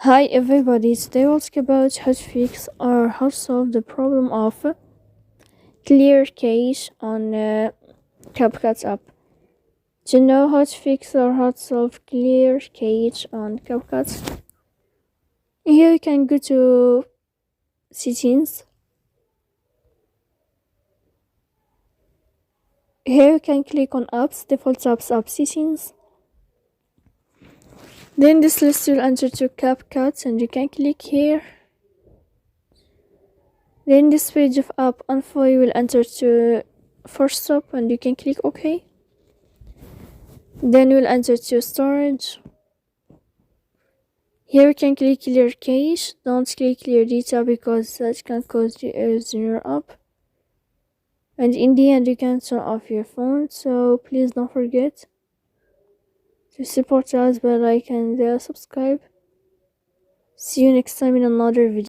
Hi everybody, today we'll talk about how to fix or how to solve the problem of clear cache on CapCut app. Do you know how to fix or how to solve clear cache on CapCut? Here you can go to settings. Here you can click on apps, default apps, app settings. Then this list will enter to CapCut and you can click here. Then this page of app info you will enter to first stop and you can click OK. Then we'll enter to storage. Here you can click clear cache. Don't click clear data because that can cause you errors in your app. And in the end you can turn off your phone, so please don't forget to support us by like and subscribe. See you next time in another video.